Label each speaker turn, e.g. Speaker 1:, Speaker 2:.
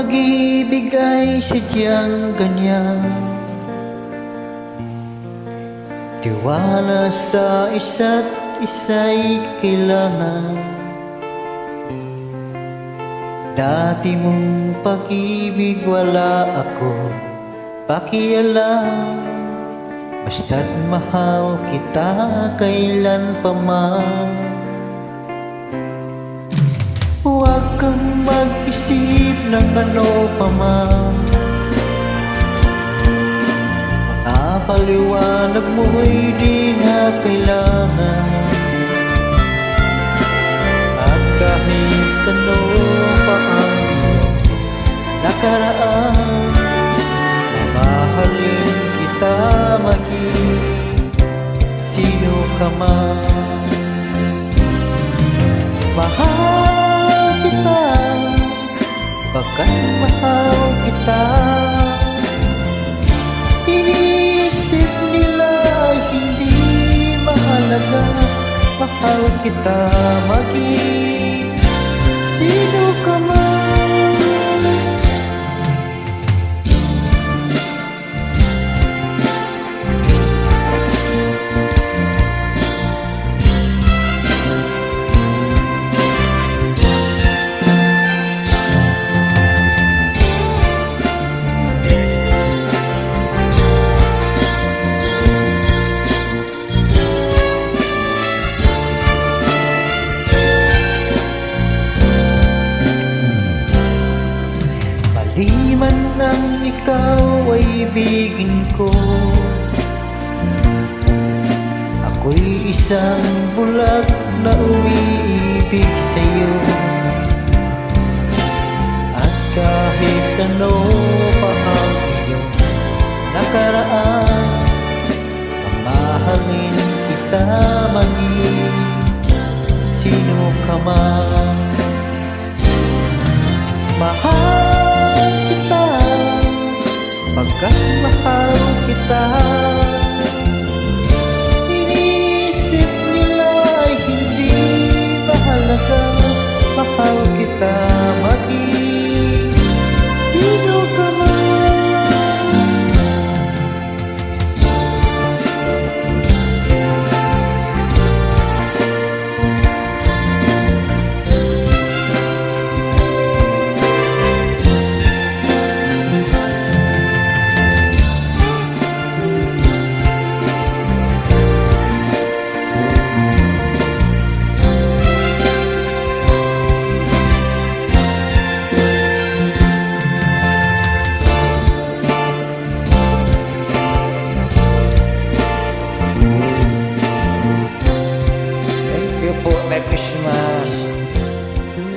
Speaker 1: pag-ibig ay sadyang ganyan. Tiwala sa isa't isa'y kailangan. Dati mong pag-ibig wala ako pakialam. Basta't mahal kita kailan pa man. Huwag kang mag-isip ng ano pa man. Mga paliwanag mo'y di na kailangan. At kahit ano pa ang iyong nakaraan, mamahalin kita maging sino ka man. Mahal kita, bakit mahal kita? Iniisip nila ay hindi mahalaga. Mahal kita maging sino ka man. Di man ang ikaw ay ibigin ko, ako'y isang bulag na umiibig sa'yo. At kahit ano pa ang iyong nakaraan, mamahalin kita maging sino ka man. Mahal kita, pagkat mahal